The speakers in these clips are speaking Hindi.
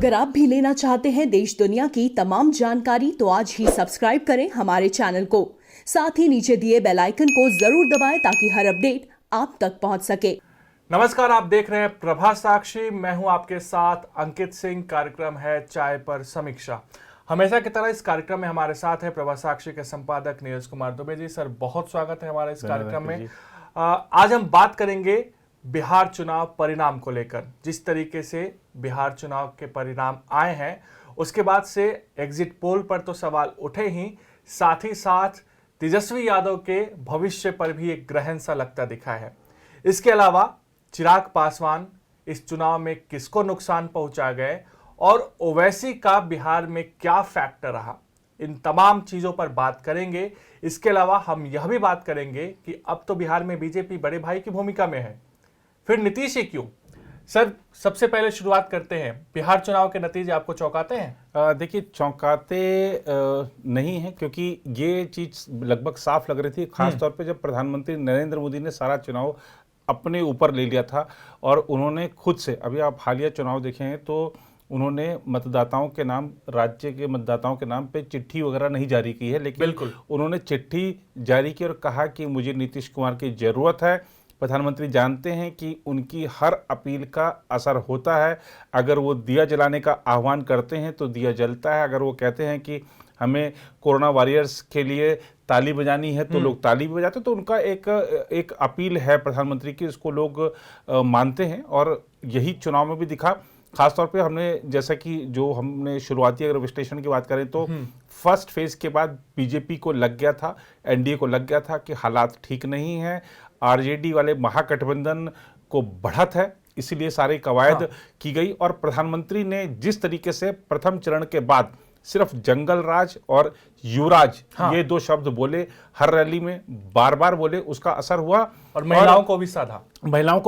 अगर आप भी लेना चाहते हैं देश दुनिया की तमाम जानकारी तो आज ही सब्सक्राइब करें हमारे चैनल को। साथ ही नीचे दिए बेल आइकन को जरूर दबाएं ताकि हर अपडेट आप तक पहुंच सके। नमस्कार, आप देख रहे हैं प्रभा साक्षी। मैं हूं आपके साथ अंकित सिंह। कार्यक्रम है चाय पर समीक्षा। हमेशा की तरह इस कार्यक्रम में हमारे साथ है प्रभा साक्षी के संपादक नीरज कुमार दुबे जी। सर, बहुत स्वागत है हमारे इस कार्यक्रम में। आज हम बात करेंगे बिहार चुनाव परिणाम को लेकर। जिस तरीके से बिहार चुनाव के परिणाम आए हैं उसके बाद से एग्जिट पोल पर तो सवाल उठे ही, साथ ही साथ तेजस्वी यादव के भविष्य पर भी एक ग्रहण सा लगता दिखा है। इसके अलावा चिराग पासवान इस चुनाव में किसको नुकसान पहुंचा गए और ओवैसी का बिहार में क्या फैक्टर रहा, इन तमाम चीजों पर बात करेंगे। इसके अलावा हम यह भी बात करेंगे कि अब तो बिहार में बीजेपी बड़े भाई की भूमिका में है, फिर नीतीश ही क्यों। सर, सबसे पहले शुरुआत करते हैं, बिहार चुनाव के नतीजे आपको चौंकाते हैं? देखिए, चौंकाते नहीं है, क्योंकि ये चीज लगभग साफ लग रही थी, खासतौर पे जब प्रधानमंत्री नरेंद्र मोदी ने सारा चुनाव अपने ऊपर ले लिया था और उन्होंने खुद से, अभी आप हालिया चुनाव देखें तो उन्होंने मतदाताओं के नाम, राज्य के मतदाताओं के नाम पे चिट्ठी वगैरह नहीं जारी की है, लेकिन बिल्कुल उन्होंने चिट्ठी जारी की और कहा कि मुझे नीतीश कुमार की जरूरत है। प्रधानमंत्री जानते हैं कि उनकी हर अपील का असर होता है। अगर वो दिया जलाने का आह्वान करते हैं तो दिया जलता है। अगर वो कहते हैं कि हमें कोरोना वॉरियर्स के लिए ताली बजानी है तो लोग ताली भी बजाते हैं। तो उनका एक अपील है प्रधानमंत्री की, इसको लोग मानते हैं और यही चुनाव में भी दिखा। खासतौर पे हमने, जैसा कि जो हमने शुरुआती अगर विश्लेषण की बात करें तो फर्स्ट फेज के बाद बीजेपी को लग गया था, एनडीए को लग गया था कि हालात ठीक नहीं है, आरजेडी वाले महागठबंधन को बढ़त है, इसीलिए सारी कवायद की गई। और प्रधानमंत्री ने जिस तरीके से प्रथम चरण के बाद सिर्फ जंगल राज और युवराज ये दो शब्द बोले, हर रैली में बार बार बोले, उसका असर हुआ। और महिलाओं को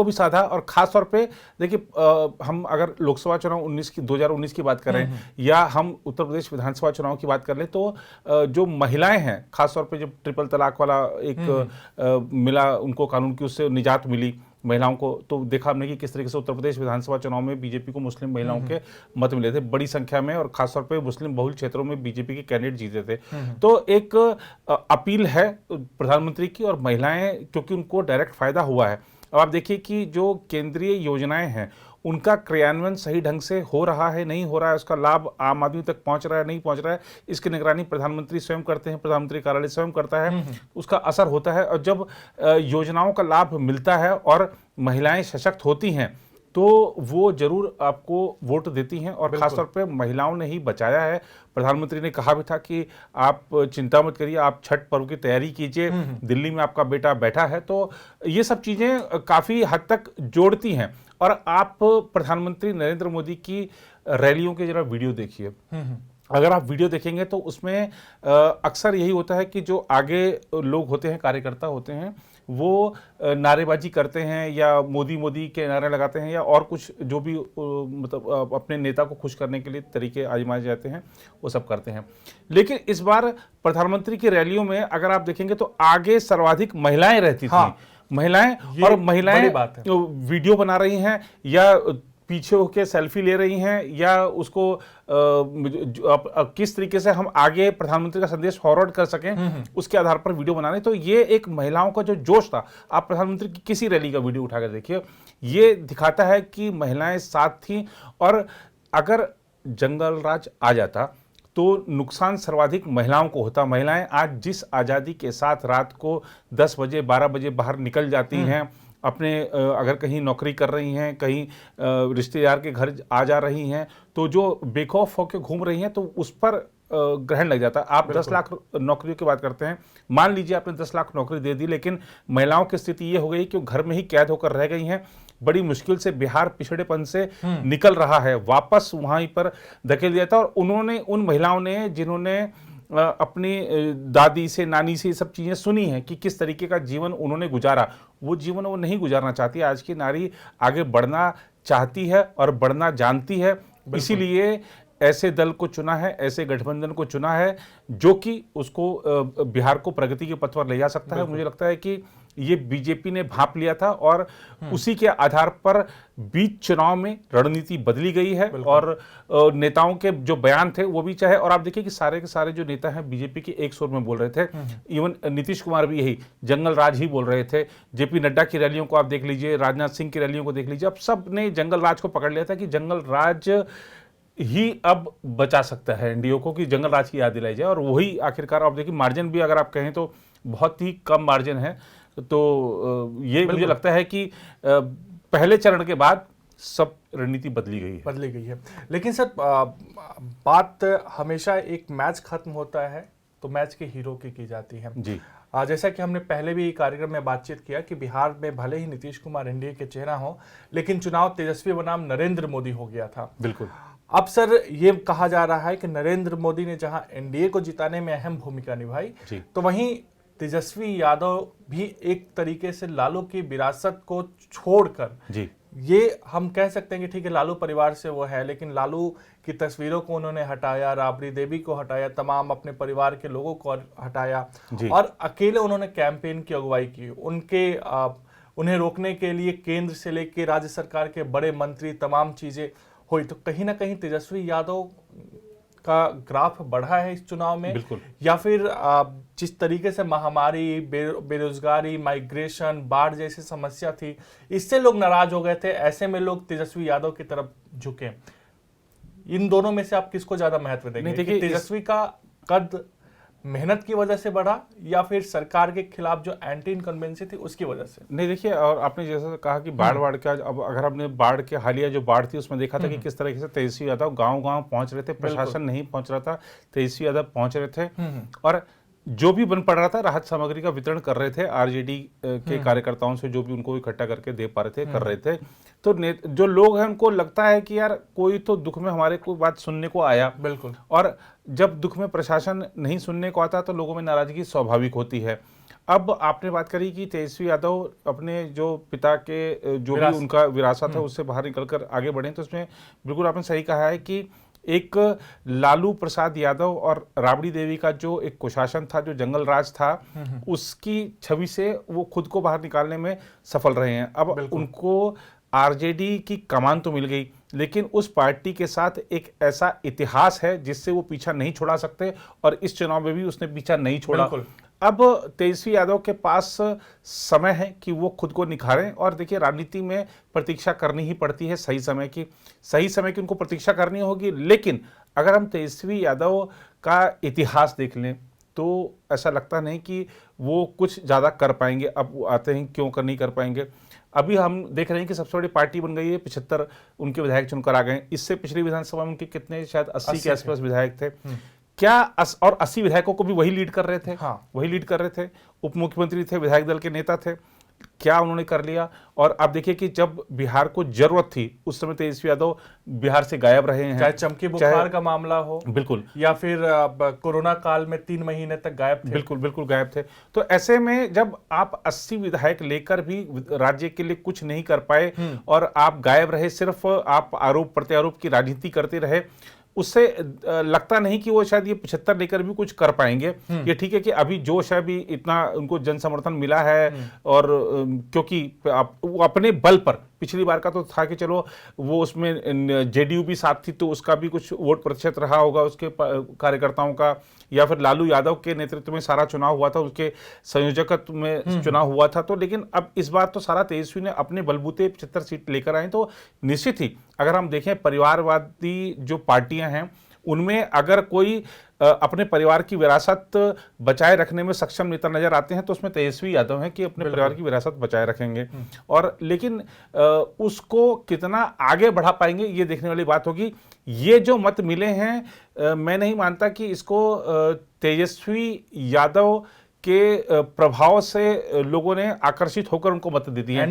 भी साधा। और खासतौर पे देखिए, हम अगर लोकसभा चुनाव 2019 की बात करें या हम उत्तर प्रदेश विधानसभा चुनाव की बात कर ले तो जो महिलाएं हैं, खासतौर पे जब ट्रिपल तलाक वाला एक मिला, उनको कानून की उससे निजात मिली महिलाओं को, तो देखा हमने कि किस तरीके से उत्तर प्रदेश विधानसभा चुनाव में बीजेपी को मुस्लिम महिलाओं के मत मिले थे बड़ी संख्या में, और खासतौर पे मुस्लिम बहुल क्षेत्रों में बीजेपी के कैंडिडेट जीते थे। तो एक अपील है प्रधानमंत्री की, और महिलाएं, क्योंकि उनको डायरेक्ट फायदा हुआ है। अब आप देखिए कि जो केंद्रीय योजनाएं हैं उनका क्रियान्वयन सही ढंग से हो रहा है, नहीं हो रहा है, उसका लाभ आम आदमी तक पहुंच रहा है, नहीं पहुंच रहा है, इसकी निगरानी प्रधानमंत्री स्वयं करते हैं, प्रधानमंत्री कार्यालय स्वयं करता है, उसका असर होता है। और जब योजनाओं का लाभ मिलता है और महिलाएं सशक्त होती हैं तो वो जरूर आपको वोट देती हैं, और खासतौर पे महिलाओं ने ही बचाया है। प्रधानमंत्री ने कहा भी था कि आप चिंता मत करिए, आप छठ पर्व की तैयारी कीजिए, दिल्ली में आपका बेटा बैठा है। तो ये सब चीजें काफी हद तक जोड़ती हैं। और आप प्रधानमंत्री नरेंद्र मोदी की रैलियों के जरा वीडियो देखिए। अगर आप वीडियो देखेंगे तो उसमें अक्सर यही होता है कि जो आगे लोग होते हैं, कार्यकर्ता होते हैं, वो नारेबाजी करते हैं या मोदी मोदी के नारे लगाते हैं या और कुछ जो भी मतलब अपने नेता को खुश करने के लिए तरीके आजमाए जाते हैं, वो सब करते हैं। लेकिन इस बार प्रधानमंत्री की रैलियों में अगर आप देखेंगे तो आगे सर्वाधिक महिलाएं रहती थी। महिलाएं वीडियो बना रही हैं या पीछे होके सेल्फी ले रही हैं या उसको किस तरीके से हम आगे प्रधानमंत्री का संदेश फॉरवर्ड कर सकें उसके आधार पर वीडियो बना रहे। तो ये एक महिलाओं का जो जोश था, आप प्रधानमंत्री की किसी रैली का वीडियो उठाकर देखिए, ये दिखाता है कि महिलाएं साथ थीं। और अगर जंगल राज आ जाता तो नुकसान सर्वाधिक महिलाओं को होता। महिलाएं आज जिस आज़ादी के साथ रात को 10 बजे 12 बजे बाहर निकल जाती हैं, अपने अगर कहीं नौकरी कर रही हैं, कहीं रिश्तेदार के घर आ जा रही हैं, तो जो बेखौफ होकर घूम रही हैं, तो उस पर ग्रहण लग जाता है। आप 10 लाख नौकरियों की बात करते हैं, मान लीजिए आपने 10 लाख नौकरी दे दी, लेकिन महिलाओं की स्थिति ये हो गई कि वो घर में ही कैद होकर रह गई हैं। बड़ी मुश्किल से बिहार पिछड़ेपन से निकल रहा है, वापस वहीं पर धकेल दिया था। और उन महिलाओं ने जिन्होंने अपनी दादी से, नानी से ये सब चीज़ें सुनी हैं कि किस तरीके का जीवन उन्होंने गुजारा, वो जीवन वो नहीं गुजारना चाहती। आज की नारी आगे बढ़ना चाहती है और बढ़ना जानती है, इसीलिए ऐसे दल को चुना है, ऐसे गठबंधन को चुना है जो कि उसको बिहार को प्रगति के पथ पर ले जा सकता है। मुझे लगता है कि ये बीजेपी ने भांप लिया था और उसी के आधार पर बीच चुनाव में रणनीति बदली गई है और नेताओं के जो बयान थे वो भी चाहे, और आप देखिए कि सारे के सारे जो नेता हैं बीजेपी के एक सुर में बोल रहे थे। इवन नीतीश कुमार भी यही जंगल राज ही बोल रहे थे। जेपी नड्डा की रैलियों को आप देख लीजिए, राजनाथ सिंह की रैलियों को देख लीजिए, अब सब ने जंगल राज को पकड़ लिया था कि जंगल राज ही अब बचा सकता है एनडीए को, कि जंगल राज की याद दिलाई जाए। और वही आखिरकार आप देखिए मार्जिन भी अगर आप कहें तो बहुत ही कम मार्जिन है। तो ये मुझे लगता है कि पहले चरण के बाद सब रणनीति बदली गई है। लेकिन सर बात हमेशा एक मैच खत्म होता है तो मैच के हीरो की जाती है जी। जैसा कि हमने पहले भी कार्यक्रम में बातचीत किया कि बिहार में भले ही नीतीश कुमार एनडीए के चेहरा हो, लेकिन चुनाव तेजस्वी बनाम नरेंद्र मोदी हो गया था। बिल्कुल। अब सर ये कहा जा रहा है कि नरेंद्र मोदी ने जहां एनडीए को जिताने में अहम भूमिका निभाई, तो वहीं तेजस्वी यादव भी एक तरीके से लालू की विरासत को छोड़कर जी, ये हम कह सकते हैं कि ठीक है लालू परिवार से वो है, लेकिन लालू की तस्वीरों को उन्होंने हटाया, राबड़ी देवी को हटाया, तमाम अपने परिवार के लोगों को हटाया और अकेले उन्होंने कैंपेन की अगुवाई की। उन्हें रोकने के लिए केंद्र से लेकर राज्य सरकार के बड़े मंत्री तमाम चीजें हुई। तो कहीं ना कहीं तेजस्वी यादव का ग्राफ बढ़ा है इस चुनाव में, या फिर जिस तरीके से महामारी, बेरोजगारी, माइग्रेशन, बाढ़ जैसी समस्या थी, इससे लोग नाराज हो गए थे, ऐसे में लोग तेजस्वी यादव की तरफ झुके। इन दोनों में से आप किसको ज्यादा महत्व देंगे? कि तेजस्वी का कद मेहनत की वजह से बढ़ा या फिर सरकार के खिलाफ जो एंटी इनकम्बेंसी थी उसकी वजह से? नहीं देखिए, और आपने जैसा कहा कि बाढ़ का, अब अगर हमने बाढ़ के हालिया जो बाढ़ थी उसमें देखा था कि किस तरीके से तेजस्वी यादव गांव-गांव पहुंच रहे थे, प्रशासन नहीं पहुंच रहा था, तेजस्वी यादव पहुंच रहे थे और जो भी बन पड़ रहा था राहत सामग्री का वितरण कर रहे थे। आरजेडी के कार्यकर्ताओं से जो भी उनको इकट्ठा करके दे पा रहे थे कर रहे थे। तो जो लोग हैं उनको लगता है कि यार कोई तो दुख में हमारे कोई बात सुनने को आया। बिल्कुल। और जब दुख में प्रशासन नहीं सुनने को आता तो लोगों में नाराजगी स्वाभाविक होती है। अब आपने बात करी कि तेजस्वी यादव अपने जो पिता के जो भी उनका विरासत है उससे बाहर निकलकर आगे बढ़े, तो उसमें बिल्कुल आपने सही कहा है कि एक लालू प्रसाद यादव और राबड़ी देवी का जो एक कुशासन था, जो जंगल राज था, उसकी छवि से वो खुद को बाहर निकालने में सफल रहे हैं। अब उनको आरजेडी की कमान तो मिल गई, लेकिन उस पार्टी के साथ एक ऐसा इतिहास है जिससे वो पीछा नहीं छोड़ा सकते और इस चुनाव में भी उसने पीछा नहीं छोड़ा। अब तेजस्वी यादव के पास समय है कि वो खुद को निखारें और देखिए राजनीति में प्रतीक्षा करनी ही पड़ती है सही समय की उनको प्रतीक्षा करनी होगी। लेकिन अगर हम तेजस्वी यादव का इतिहास देख लें तो ऐसा लगता नहीं कि वो कुछ ज़्यादा कर पाएंगे। अब वो आते हैं क्यों नहीं कर पाएंगे। अभी हम देख रहे हैं कि सबसे बड़ी पार्टी बन गई है, 75 उनके विधायक चुनकर आ गए। इससे पिछली विधानसभा में उनके कितने, शायद 80 के आसपास विधायक थे क्या, और 80 विधायकों को भी वही लीड कर रहे थे। वही लीड कर रहे थे, उप मुख्यमंत्री थे, विधायक दल के नेता थे। क्या उन्होंने कर लिया? और आप देखिए कि जब बिहार को जरूरत थी उस समय तेजस्वी यादव बिहार से गायब रहे हैं। चाहे चमकी बुखार का मामला हो, बिल्कुल, या फिर कोरोना काल में 3 महीने तक गायब थे। बिल्कुल गायब थे। तो ऐसे में जब आप 80 विधायक लेकर भी राज्य के लिए कुछ नहीं कर पाए और आप गायब रहे, सिर्फ आप आरोप प्रत्यारोप की राजनीति करते रहे, उससे लगता नहीं कि वो शायद ये 75 लेकर भी कुछ कर पाएंगे। ये ठीक है कि अभी जोश है, अभी इतना उनको जन समर्थन मिला है और क्योंकि वो अपने बल पर, पिछली बार का तो था कि चलो वो उसमें जेडीयू भी साथ थी तो उसका भी कुछ वोट प्रतिशत रहा होगा उसके कार्यकर्ताओं का, या फिर लालू यादव के नेतृत्व में सारा चुनाव हुआ था, उसके संयोजकत्व में चुनाव हुआ था। तो लेकिन अब इस बार तो सारा तेजस्वी ने अपने बलबूते 75 सीट लेकर आए। तो निश्चित ही अगर हम देखें परिवारवादी जो पार्टियां हैं उनमें अगर कोई अपने परिवार की विरासत बचाए रखने में सक्षम नेता नजर आते हैं तो उसमें तेजस्वी यादव हैं कि अपने परिवार की विरासत बचाए रखेंगे। और लेकिन उसको कितना आगे बढ़ा पाएंगे ये देखने वाली बात होगी। ये जो मत मिले हैं मैं नहीं मानता कि इसको तेजस्वी यादव के प्रभाव से लोगों ने आकर्षित होकर उनको मत दे दिए।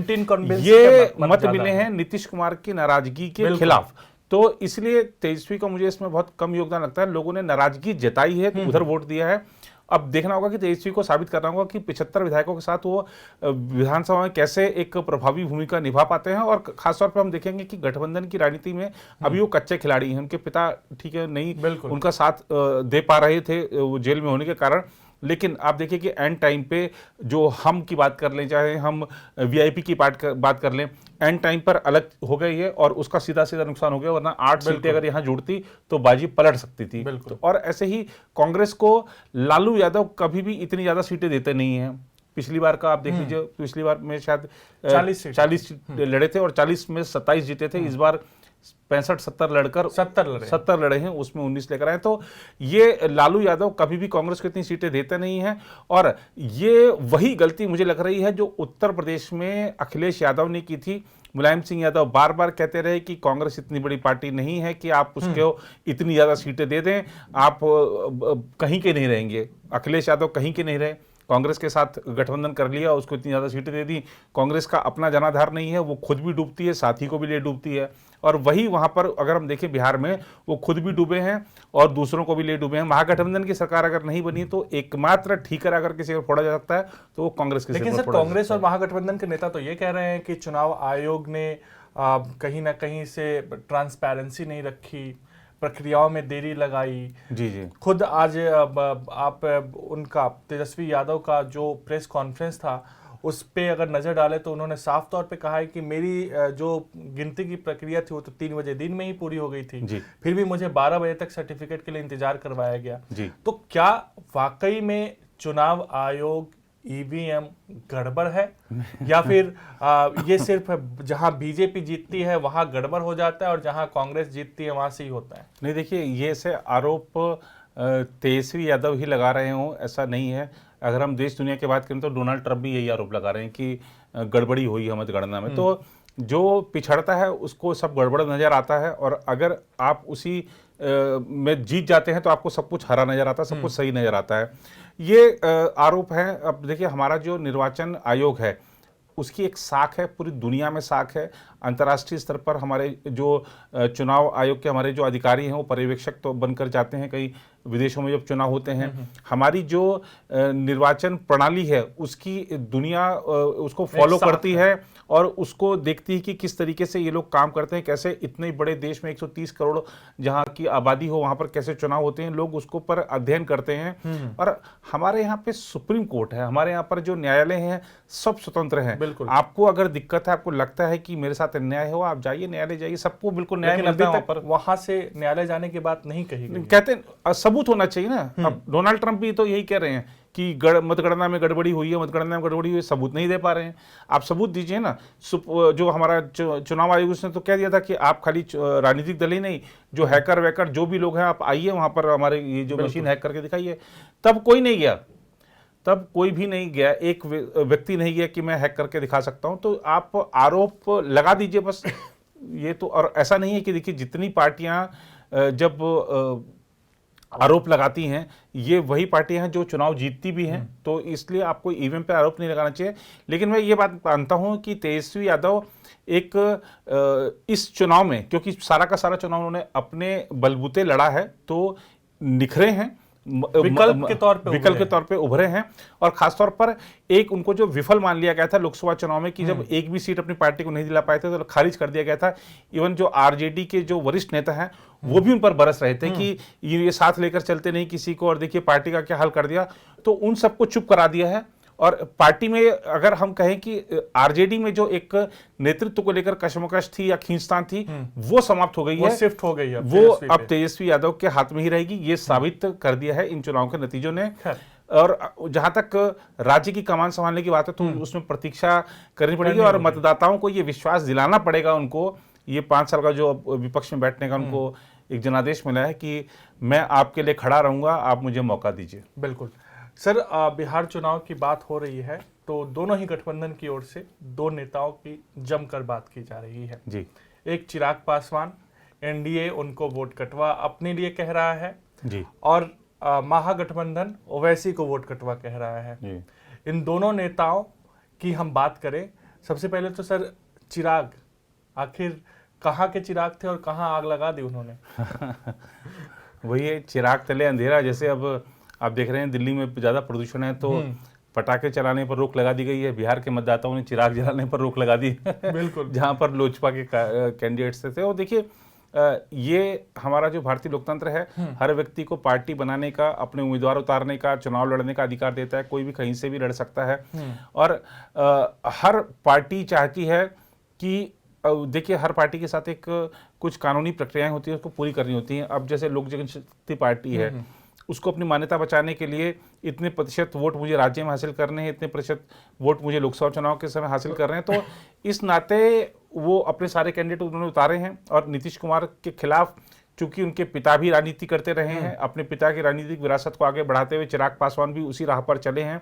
ये मत मिले हैं नीतीश कुमार की नाराजगी के खिलाफ। तो इसलिए तेजस्वी का मुझे इसमें बहुत कम योगदान लगता है। लोगों ने नाराजगी जताई है तो उधर वोट दिया है। अब देखना होगा कि तेजस्वी को साबित करना होगा कि 75 विधायकों के साथ वो विधानसभा में कैसे एक प्रभावी भूमिका निभा पाते हैं। और खासतौर पर हम देखेंगे कि गठबंधन की राजनीति में अभी वो कच्चे खिलाड़ी हैं। उनके पिता ठीक है नहीं उनका साथ दे पा रहे थे वो जेल में होने के कारण, लेकिन आप देखिए कि एंड टाइम पे जो हम की बात कर लें, चाहे हम वीआईपी की बात कर लें, एंड टाइम पर अलग हो गई है और उसका सीधा सीधा नुकसान हो गया, वरना 8 सीटें अगर यहाँ जुड़ती तो बाजी पलट सकती थी। बिल्कुल। और ऐसे ही कांग्रेस को लालू यादव कभी भी इतनी ज्यादा सीटें देते नहीं हैं। पिछली बार का आप देख लीजिए, पिछली बार में शायद 40 सीट लड़े थे और 40 में 27 जीते थे। इस बार 65-70 लड़कर 70 लड़े हैं, उसमें 19 लेकर आए। तो ये लालू यादव कभी भी कांग्रेस को इतनी सीटें देते नहीं हैं और ये वही गलती मुझे लग रही है जो उत्तर प्रदेश में अखिलेश यादव ने की थी। मुलायम सिंह यादव बार बार कहते रहे कि कांग्रेस इतनी बड़ी पार्टी नहीं है कि आप उसको इतनी ज्यादा सीटें दे दें, आप कहीं के नहीं रहेंगे। अखिलेश यादव कहीं के नहीं रहे, कांग्रेस के साथ गठबंधन कर लिया, उसको इतनी ज़्यादा सीटें दे दी। कांग्रेस का अपना जनाधार नहीं है, वो खुद भी डूबती है, साथी को भी ले डूबती है। और वही वहां पर अगर हम देखें बिहार में, वो खुद भी डूबे हैं और दूसरों को भी ले डूबे हैं। महागठबंधन की सरकार अगर नहीं बनी तो एकमात्र ठीकर अगर किसी को फोड़ा जा सकता है तो वो कांग्रेस के। लेकिन सर, कांग्रेस और महागठबंधन के नेता तो ये कह रहे हैं कि चुनाव आयोग ने कहीं ना कहीं से ट्रांसपेरेंसी नहीं रखी, प्रक्रियाओं में देरी लगाई। जी। खुद आज आप उनका तेजस्वी यादव का जो प्रेस कॉन्फ्रेंस था उस पे अगर नजर डाले तो उन्होंने साफ तौर पे कहा है कि मेरी जो गिनती की प्रक्रिया थी वो तो 3 बजे दिन में ही पूरी हो गई थी जी। फिर भी मुझे 12 बजे तक सर्टिफिकेट के लिए इंतजार करवाया गया जी। तो क्या वाकई में चुनाव आयोग ईवीएम गड़बड़ है या फिर ये सिर्फ जहां बीजेपी जीतती है वहां गड़बड़ हो जाता है और जहां कांग्रेस जीतती है वहां से ही होता है? नहीं, देखिए, ये से आरोप तेजस्वी यादव ही लगा रहे हों ऐसा नहीं है। अगर हम देश दुनिया की बात करें तो डोनाल्ड ट्रंप भी यही आरोप लगा रहे हैं कि गड़बड़ी हुई है मतगणना में। तो जो पिछड़ता है उसको सब गड़बड़ नजर आता है और अगर आप उसी में जीत जाते हैं तो आपको सब कुछ हरा नजर आता है, सब कुछ सही नजर आता है। ये आरोप है। अब देखिए, हमारा जो निर्वाचन आयोग है उसकी एक साख है, पूरी दुनिया में साख है। अंतर्राष्ट्रीय स्तर पर हमारे जो चुनाव आयोग के हमारे जो अधिकारी हैं वो पर्यवेक्षक तो बनकर जाते हैं कई विदेशों में जब चुनाव होते हैं। हमारी जो निर्वाचन प्रणाली है उसकी दुनिया उसको फॉलो करती है और उसको देखती है कि किस तरीके से ये लोग काम करते हैं, कैसे इतने बड़े देश में 130 करोड़ जहां की आबादी हो वहां पर कैसे चुनाव होते हैं, लोग उसको पर अध्ययन करते हैं। और हमारे यहाँ पे सुप्रीम कोर्ट है, हमारे यहाँ पर जो न्यायालय हैं सब स्वतंत्र हैं। बिल्कुल। आपको अगर दिक्कत है, आपको लगता है कि मेरे साथ अन्याय हो, आप जाइए न्यायालय जाइए, सबको बिल्कुल न्याय मिलता है। वहां पर वहां से न्यायालय जाने की बात नहीं कही गई। कहते हैं सबूत होना चाहिए ना। अब डोनाल्ड ट्रंप भी तो यही कह रहे हैं कि मतगणना में गड़बड़ी हुई है, मतगणना में गड़बड़ी हुई है, सबूत नहीं दे पा रहे हैं। आप सबूत दीजिए ना। जो हमारा चुनाव आयोग उसने तो कह दिया था कि आप खाली राजनीतिक दल ही नहीं, जो हैकर वैकर जो भी लोग हैं आप आइए वहां पर, हमारे ये जो मशीन हैक करके दिखाइए। तब कोई नहीं गया, तब कोई भी नहीं गया, एक व्यक्ति नहीं गया कि मैं हैक करके दिखा सकता हूं। तो आप आरोप लगा दीजिए बस। ये तो, और ऐसा नहीं है कि देखिए जितनी पार्टियां जब आरोप लगाती हैं ये वही पार्टियां हैं जो चुनाव जीतती भी हैं, तो इसलिए आपको ईवीएम पे आरोप नहीं लगाना चाहिए। लेकिन मैं ये बात मानता हूं कि तेजस्वी यादव एक इस चुनाव में, क्योंकि सारा का सारा चुनाव उन्होंने अपने बलबूते लड़ा है, तो निखरे हैं, विकल्प के तौर पे उभरे हैं। और खासतौर पर एक उनको जो विफल मान लिया गया था लोकसभा चुनाव में कि जब एक भी सीट अपनी पार्टी को नहीं दिला पाए थे तो खारिज कर दिया गया था। इवन जो आरजेडी के जो वरिष्ठ नेता हैं वो भी उन पर बरस रहे थे कि ये साथ लेकर चलते नहीं किसी को, और देखिए पार्टी का क्या हाल कर दिया। तो उन सबको चुप करा दिया है। और पार्टी में अगर हम कहें कि आरजेडी में जो एक नेतृत्व को लेकर कशमकश थी या खींचतान थी वो समाप्त हो गई है, शिफ्ट हो गई है। वो अब तेजस्वी यादव के हाथ में ही रहेगी, ये साबित कर दिया है इन चुनाव के नतीजों ने। और जहां तक राज्य की कमान संभालने की बात है तो उसमें प्रतीक्षा करनी पड़ेगी और मतदाताओं को ये विश्वास दिलाना पड़ेगा उनको, ये 5 साल का जो विपक्ष में बैठने का उनको एक जनादेश मिला है कि मैं आपके लिए खड़ा रहूंगा, आप मुझे मौका दीजिए। बिल्कुल सर, बिहार चुनाव की बात हो रही है तो दोनों ही गठबंधन की ओर से 2 नेताओं की जमकर बात की जा रही है जी। एक चिराग पासवान, एनडीए उनको वोट कटवा अपने लिए कह रहा है जी, और महागठबंधन ओवैसी को वोट कटवा कह रहा है जी। इन दोनों नेताओं की हम बात करें, सबसे पहले तो सर चिराग आखिर कहाँ के चिराग थे और कहाँ आग लगा दी उन्होंने? वही है, चिराग तले अंधेरा। जैसे अब आप देख रहे हैं दिल्ली में ज़्यादा प्रदूषण है तो पटाखे चलाने पर रोक लगा दी गई है, बिहार के मतदाताओं ने चिराग जलाने पर रोक लगा दी। बिल्कुल। जहां पर लोजपा के कैंडिडेट्स थे। और देखिए ये हमारा जो भारतीय लोकतंत्र है, हर व्यक्ति को पार्टी बनाने का, अपने उम्मीदवार उतारने का, चुनाव लड़ने का अधिकार देता है। कोई भी कहीं से भी लड़ सकता है और हर पार्टी चाहती है कि देखिए, हर पार्टी के साथ एक कुछ कानूनी प्रक्रियाएं होती है, उसको पूरी करनी होती हैं। अब जैसे लोक जनशक्ति पार्टी है, उसको अपनी मान्यता बचाने के लिए इतने प्रतिशत वोट मुझे राज्य में हासिल करने हैं, इतने प्रतिशत वोट मुझे लोकसभा चुनाव के समय हासिल कर रहे हैं, तो इस नाते वो अपने सारे कैंडिडेट उन्होंने उतारे हैं। और नीतीश कुमार के खिलाफ चूंकि उनके पिता भी राजनीति करते रहे हैं, अपने पिता की राजनीतिक विरासत को आगे बढ़ाते हुए चिराग पासवान भी उसी राह पर चले हैं।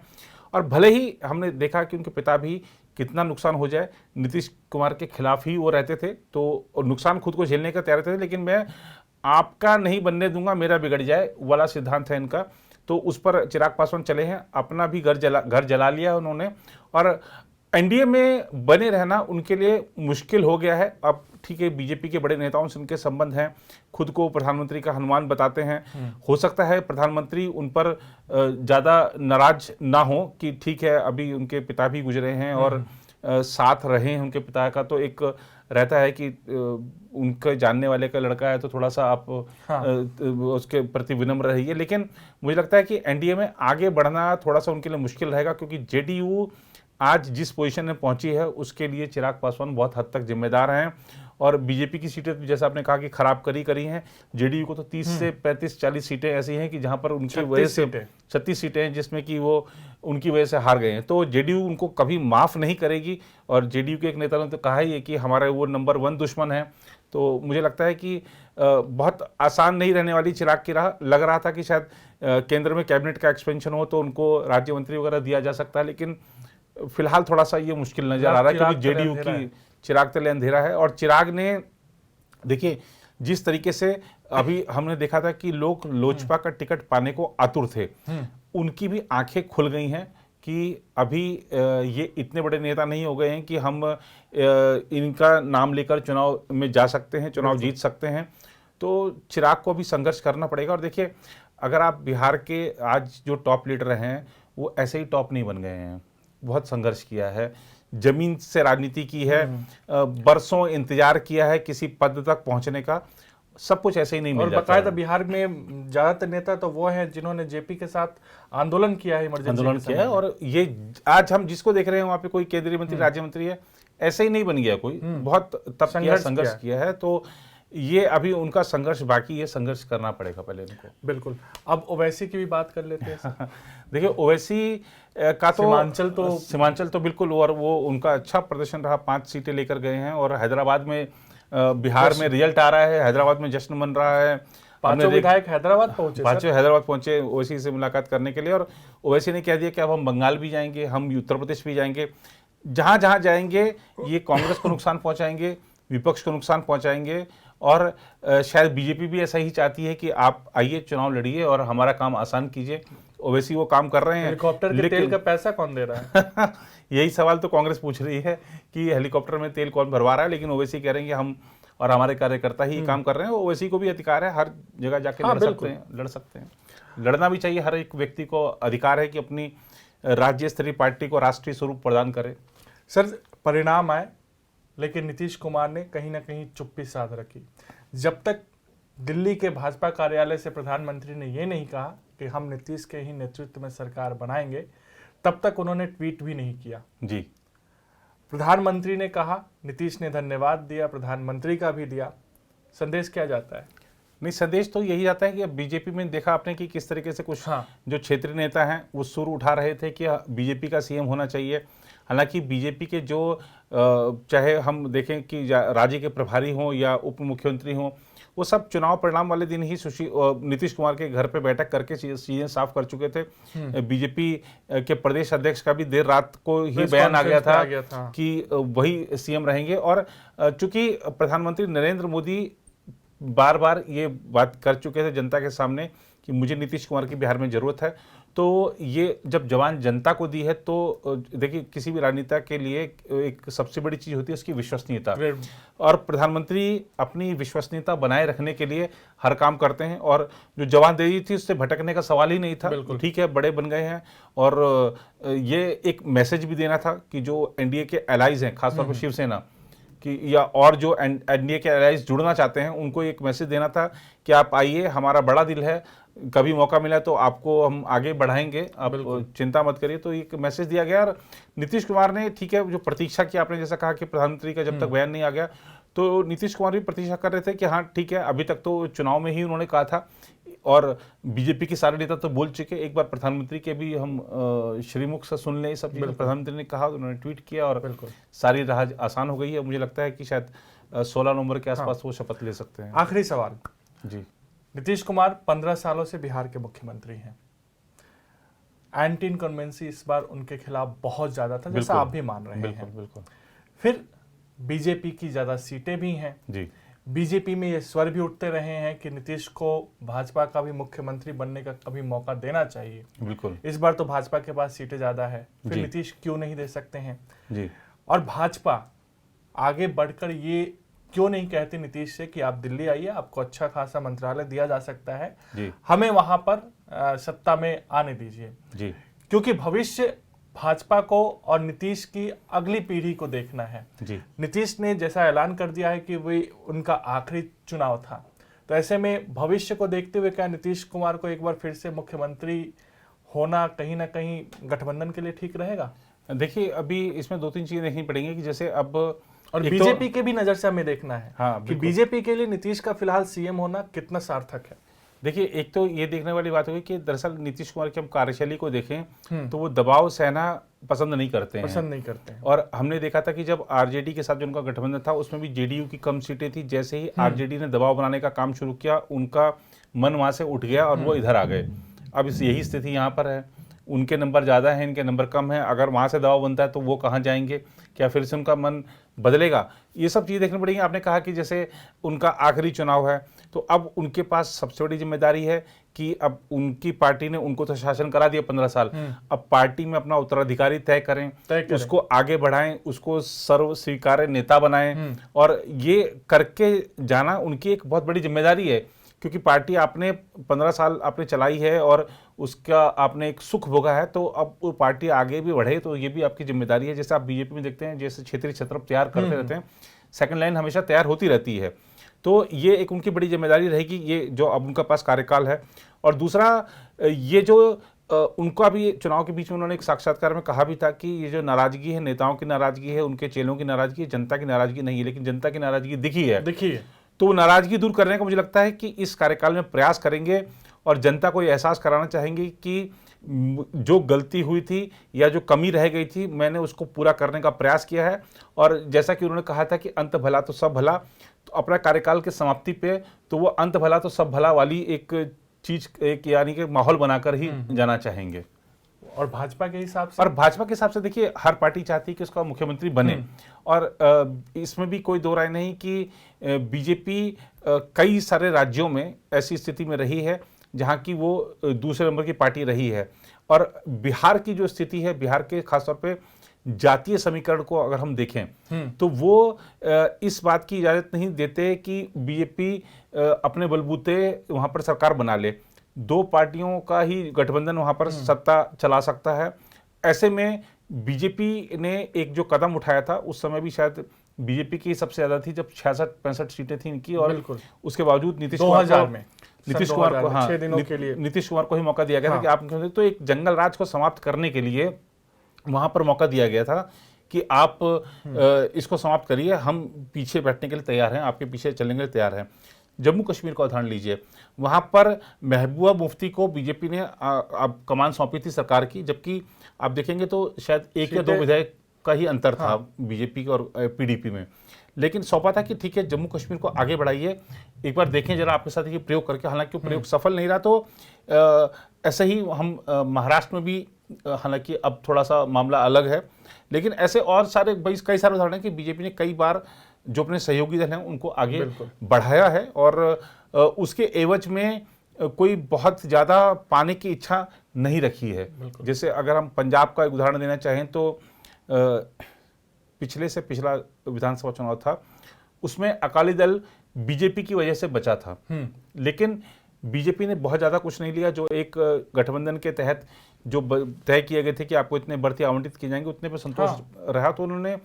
और भले ही हमने देखा कि उनके पिता भी कितना नुकसान हो जाए, नीतीश कुमार के खिलाफ ही वो रहते थे, तो नुकसान खुद को झेलने का तैयार थे, लेकिन मैं आपका नहीं बनने दूंगा, मेरा बिगड़ जाए वाला सिद्धांत है इनका। तो उस पर चिराग पासवान चले हैं, अपना भी घर जला लिया उन्होंने। और एनडीए में बने रहना उनके लिए मुश्किल हो गया है। अब ठीक है, बीजेपी के बड़े नेताओं से उनके संबंध हैं, खुद को प्रधानमंत्री का हनुमान बताते हैं। हो सकता है प्रधानमंत्री उन पर ज़्यादा नाराज ना हो कि ठीक है, अभी उनके पिता भी गुजरे हैं और साथ रहे हैं उनके पिता का, तो एक रहता है कि उनके जानने वाले का लड़का है तो थोड़ा सा आप उसके प्रति विनम्र रहिए। लेकिन मुझे लगता है कि एनडीए में आगे बढ़ना थोड़ा सा उनके लिए मुश्किल रहेगा, क्योंकि जेडीयू आज जिस पोजीशन में पहुंची है उसके लिए चिराग पासवान बहुत हद तक जिम्मेदार हैं। और बीजेपी की सीटें जैसा आपने कहा कि खराब करी हैं, जेडीयू को तो 30 से 35-40 सीटें ऐसी हैं कि जहां पर उनकी वजह से 36 सीटें हैं जिसमें कि वो उनकी वजह से हार गए हैं। तो जेडीयू उनको कभी माफ नहीं करेगी। और जेडीयू के एक नेता ने तो कहा ही है कि हमारा वो नंबर 1 दुश्मन है। तो मुझे लगता है कि बहुत आसान नहीं रहने वाली चिराग की राह। लग रहा था कि शायद केंद्र में कैबिनेट का एक्सपेंशन हो तो उनको राज्य मंत्री वगैरह दिया जा सकता है, लेकिन फिलहाल थोड़ा सा ये मुश्किल नजर आ रहा है, क्योंकि जेडीयू की चिराग तले अंधेरा है। और चिराग ने देखिए जिस तरीके से अभी हमने देखा था कि लोग लोजपा का टिकट पाने को आतुर थे, उनकी भी आंखें खुल गई हैं कि अभी ये इतने बड़े नेता नहीं हो गए हैं कि हम इनका नाम लेकर चुनाव में जा सकते हैं, चुनाव जीत सकते हैं। तो चिराग को भी संघर्ष करना पड़ेगा। और देखिए, अगर आप बिहार के आज जो टॉप लीडर हैं वो ऐसे ही टॉप नहीं बन गए हैं, बहुत संघर्ष किया है, जमीन से राजनीति की है, बरसों इंतजार किया है किसी पद तक पहुंचने का, सब कुछ ऐसे ही नहीं मिल जाता है। और बिहार में ज्यादातर नेता तो वो हैं जिन्होंने जेपी के साथ आंदोलन किया है, आंदोलन किया है। और ये आज हम जिसको देख रहे हैं वहां पे कोई केंद्रीय मंत्री, राज्य मंत्री है, ऐसे ही नहीं बन गया कोई, बहुत तब संघर्ष किया है। तो ये अभी उनका संघर्ष बाकी है, संघर्ष करना पड़ेगा पहले इनको। बिल्कुल। अब ओवैसी की भी बात कर लेते हैं। देखिए, ओवैसी का तो सीमांचल तो बिल्कुल, और वो उनका अच्छा प्रदर्शन रहा, 5 सीटें लेकर गए हैं। और हैदराबाद में बिहार में रिजल्ट आ रहा है, हैदराबाद में जश्न मन रहा है। 5 विधायक हैदराबाद पहुंचे ओवैसी से मुलाकात करने के लिए। और ओवैसी ने कह दिया कि अब हम बंगाल भी जाएंगे, हम उत्तर प्रदेश भी जाएंगे, जहां जहां जाएंगे ये कांग्रेस को नुकसान पहुंचाएंगे, विपक्ष को नुकसान पहुंचाएंगे। और शायद बीजेपी भी ऐसा ही चाहती है कि आप आइए, चुनाव लड़िए और हमारा काम आसान कीजिए। ओवैसी वो काम कर रहे हैं। हेलीकॉप्टर के तेल का पैसा कौन दे रहा है? यही सवाल तो कांग्रेस पूछ रही है कि हेलीकॉप्टर में तेल कौन भरवा रहा है, लेकिन ओवैसी कह रहे हैं कि हम और हमारे कार्यकर्ता ही काम कर रहे हैं। ओवैसी को भी अधिकार है, हर जगह जाके लड़ सकते हैं। लड़ना भी चाहिए, हर एक व्यक्ति को अधिकार है कि अपनी राज्य स्तरीय पार्टी को राष्ट्रीय स्वरूप प्रदान करे। सर, परिणाम आए, लेकिन नीतीश कुमार ने कहीं ना कहीं चुप्पी साध रखी। जब तक दिल्ली के भाजपा कार्यालय से प्रधानमंत्री ने यह नहीं कहा कि हम नीतीश के ही नेतृत्व में सरकार बनाएंगे, तब तक उन्होंने ट्वीट भी नहीं किया। जी, प्रधानमंत्री ने कहा, नीतीश ने धन्यवाद दिया, प्रधानमंत्री का भी दिया। संदेश क्या जाता है? नहीं, संदेश तो यही जाता है कि अब बीजेपी में देखा आपने कि किस तरीके से कुछ जो क्षेत्रीय नेता हैं वो सुर उठा रहे थे कि बीजेपी का सीएम होना चाहिए। हालांकि बीजेपी के जो चाहे हम देखें कि राज्य के प्रभारी हों या उप मुख्यमंत्री हों, वो सब चुनाव परिणाम वाले दिन ही नीतीश कुमार के घर पे बैठक करके चीजें साफ कर चुके थे। बीजेपी के प्रदेश अध्यक्ष का भी देर रात को ही बयान आ गया था कि वही सीएम रहेंगे। और चूंकि प्रधानमंत्री नरेंद्र मोदी बार बार ये बात कर चुके थे जनता के सामने कि मुझे नीतीश कुमार की बिहार में जरूरत है, तो ये जब जवान जनता को दी है तो देखिए, किसी भी राजनेता के लिए एक सबसे बड़ी चीज होती है उसकी विश्वसनीयता। और प्रधानमंत्री अपनी विश्वसनीयता बनाए रखने के लिए हर काम करते हैं। और जो जवानदेही थी उससे भटकने का सवाल ही नहीं था। ठीक है, बड़े बन गए हैं। और ये एक मैसेज भी देना था कि जो एनडीए के एलाइज हैं, खासतौर पर शिवसेना, कि या और जो एनडीए के एलाइज जुड़ना चाहते हैं उनको एक मैसेज देना था कि आप आइए, हमारा बड़ा दिल है, कभी मौका मिला तो आपको हम आगे बढ़ाएंगे, आप चिंता मत करिए। तो एक मैसेज दिया गया। और नीतीश कुमार ने, ठीक है, जो प्रतीक्षा की, आपने जैसा कहा कि प्रधानमंत्री का जब तक बयान नहीं आ गया, तो नीतीश कुमार भी प्रतीक्षा कर रहे थे कि हाँ ठीक है, अभी तक तो चुनाव में ही उन्होंने कहा था और बीजेपी के सारे नेता तो बोल चुके, एक बार प्रधानमंत्री के भी हम श्रीमुख से सुन लें सब चीज़ें। प्रधानमंत्री ने कहा, उन्होंने ट्वीट किया और सारी राह आसान हो गई है। मुझे लगता है कि शायद 16 नवंबर के आसपास वो शपथ ले सकते हैं। आखिरी सवाल जी, नीतीश कुमार 15 सालों से बिहार के मुख्यमंत्री हैं। एंटी इनकम्बेंसी इस बार उनके खिलाफ बहुत ज्यादा था, जैसा आप भी मान रहे हैं। बिल्कुल। फिर बीजेपी की ज्यादा सीटें भी हैं जी, बीजेपी में ये स्वर भी उठते रहे हैं कि नीतीश को भाजपा का भी मुख्यमंत्री बनने का कभी मौका देना चाहिए। बिल्कुल। इस बार तो भाजपा के पास सीटें ज्यादा है, फिर जी। नीतीश क्यों नहीं दे सकते हैं? जी, और भाजपा आगे बढ़कर ये क्यों नहीं कहती नीतीश से कि आप दिल्ली आइए, आपको अच्छा खासा मंत्रालय दिया जा सकता है, जी, हमें वहां पर सत्ता में आने दीजिए। जी, क्योंकि भविष्य भाजपा को और नीतीश की अगली पीढ़ी को देखना है। जी, नीतीश ने जैसा ऐलान कर दिया है कि वही उनका आखिरी चुनाव था, तो ऐसे में भविष्य को देखते हुए क्या नीतीश कुमार को एक बार फिर से मुख्यमंत्री होना कहीं ना कहीं गठबंधन के लिए ठीक रहेगा? देखिए, अभी इसमें 2-3 चीजें देखनी पड़ेंगी कि जैसे अब और एक बीजेपी के भी नजर से हमें देखना है हाँ, कि बिल्कुल। बीजेपी के लिए नीतीश का फिलहाल सीएम होना कितना सार्थक है। देखिए, एक तो ये देखने वाली बात होगी कि दरअसल नीतीश कुमार की हम कार्यशैली को देखें तो वो दबाव सहना पसंद नहीं करते हैं। और हमने देखा था कि जब आरजेडी के साथ जो उनका गठबंधन था उसमें भी जेडीयू की कम सीटें थी। जैसे ही आरजेडी ने दबाव बनाने का काम शुरू किया, उनका मन वहां से उठ गया और वो इधर आ गए। अब यही स्थिति यहाँ पर है, उनके नंबर ज़्यादा हैं, इनके नंबर कम हैं। अगर वहाँ से दबाव बनता है तो वो कहाँ जाएंगे, क्या फिर से उनका मन बदलेगा, ये सब चीज़ें देखनी पड़ेंगी। आपने कहा कि जैसे उनका आखिरी चुनाव है, तो अब उनके पास सबसे बड़ी जिम्मेदारी है कि अब उनकी पार्टी ने उनको तो शासन करा दिया 15 साल, अब पार्टी में अपना उत्तराधिकारी तय करें, उसको आगे बढ़ाएं, उसको सर्व स्वीकार्य नेता बनाएं। और ये करके जाना उनकी एक बहुत बड़ी जिम्मेदारी है, क्योंकि पार्टी आपने 15 साल आपने चलाई है और उसका आपने एक सुख भोगा है, तो अब वो पार्टी आगे भी बढ़े तो ये भी आपकी जिम्मेदारी है। जैसे आप बीजेपी में देखते हैं, जैसे क्षेत्रीय छत्रप तैयार करते रहते हैं, सेकंड लाइन हमेशा तैयार होती रहती है, तो ये एक उनकी बड़ी जिम्मेदारी रहेगी, ये जो अब उनका पास कार्यकाल है। और दूसरा, ये जो उनका भी चुनाव के बीच में उन्होंने एक साक्षात्कार में कहा भी था कि ये जो नाराजगी है, नेताओं की नाराजगी है, उनके चेलों की नाराजगी है, जनता की नाराजगी नहीं है, लेकिन जनता की नाराजगी दिखी है। तो नाराजगी दूर करने का मुझे लगता है कि इस कार्यकाल में प्रयास करेंगे और जनता को ये एहसास कराना चाहेंगे कि जो गलती हुई थी या जो कमी रह गई थी, मैंने उसको पूरा करने का प्रयास किया है। और जैसा कि उन्होंने कहा था कि अंत भला तो सब भला, तो अपना कार्यकाल के समाप्ति पे तो वो अंत भला तो सब भला वाली एक चीज, एक यानी कि माहौल बनाकर ही जाना चाहेंगे। और भाजपा के हिसाब से, और भाजपा के हिसाब से देखिए, हर पार्टी चाहती है कि उसका मुख्यमंत्री बने, और इसमें भी कोई दो राय नहीं कि बीजेपी कई सारे राज्यों में ऐसी स्थिति में रही है जहां की वो दूसरे नंबर की पार्टी रही है। और बिहार की जो स्थिति है, बिहार के खासतौर पे जातीय समीकरण को अगर हम देखें तो वो इस बात की इजाजत नहीं देते कि बीजेपी अपने बलबूते वहां पर सरकार बना ले। दो पार्टियों का ही गठबंधन वहां पर सत्ता चला सकता है। ऐसे में बीजेपी ने एक जो कदम उठाया था, उस समय भी शायद बीजेपी की सबसे ज्यादा थी, जब 66-65 सीटें थी इनकी, और उसके बावजूद नीतीश कुमार को ही मौका दिया गया था कि आप, तो एक जंगल राज को समाप्त करने के लिए वहां पर मौका दिया गया था कि आप इसको समाप्त करिए, हम पीछे बैठने के लिए तैयार हैं, आपके पीछे चलने के लिए तैयार हैं। जम्मू कश्मीर का उदाहरण लीजिए, वहां पर महबूबा मुफ्ती को बीजेपी ने अब कमान सौंपी थी सरकार की, जबकि आप देखेंगे तो शायद 1 या 2 विधायक का ही अंतर था बीजेपी और पीडीपी में, लेकिन सौंपा था कि ठीक है, जम्मू कश्मीर को आगे बढ़ाइए, एक बार देखें जरा आपके साथ ये प्रयोग करके। हालांकि वो प्रयोग सफल नहीं रहा, तो ऐसे ही हम महाराष्ट्र में भी, हालांकि अब थोड़ा सा मामला अलग है, लेकिन ऐसे और सारे कई सारे उदाहरण हैं कि बीजेपी ने कई बार जो अपने सहयोगी दल हैं उनको आगे बढ़ाया है, और उसके एवज में कोई बहुत ज़्यादा पाने की इच्छा नहीं रखी है। जैसे अगर हम पंजाब का एक उदाहरण देना चाहें तो पिछले से पिछला विधानसभा चुनाव था, उसमें अकाली दल बीजेपी की वजह से बचा था, लेकिन बीजेपी ने बहुत ज़्यादा कुछ नहीं लिया। जो एक गठबंधन के तहत जो तय किए गए थे कि आपको इतने बढ़ती आवंटित किए जाएंगे, उतने पर संतोष रहा, तो उन्होंने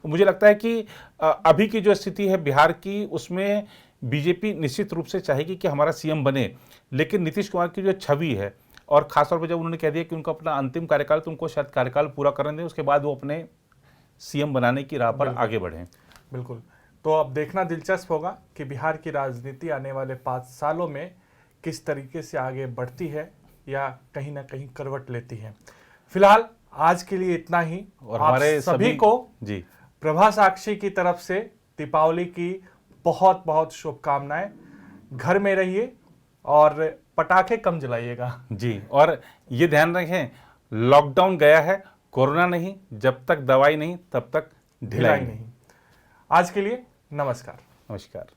मुझे लगता है कि अभी की जो स्थिति है बिहार की, उसमें बीजेपी निश्चित रूप से चाहेगी कि हमारा सीएम बने, लेकिन नीतीश कुमार की जो छवि है, और खासतौर पर जब उन्होंने कह दिया कि उनका अपना अंतिम कार्यकाल, तो उनको शायद कार्यकाल पूरा करने दें, उसके बाद वो अपने सीएम बनाने की राह पर आगे बढ़ें। बिल्कुल। तो अब देखना दिलचस्प होगा कि बिहार की राजनीति आने वाले 5 सालों में किस तरीके से आगे बढ़ती है या कहीं ना कहीं करवट लेती है। फिलहाल आज के लिए इतना ही, और हमारे सभी को जी प्रभा साक्षी की तरफ से दीपावली की बहुत बहुत शुभकामनाएं। घर में रहिए और पटाखे कम जलाइएगा जी, और ये ध्यान रखें, लॉकडाउन गया है, कोरोना नहीं, जब तक दवाई नहीं तब तक ढिलाई नहीं। आज के लिए नमस्कार। नमस्कार।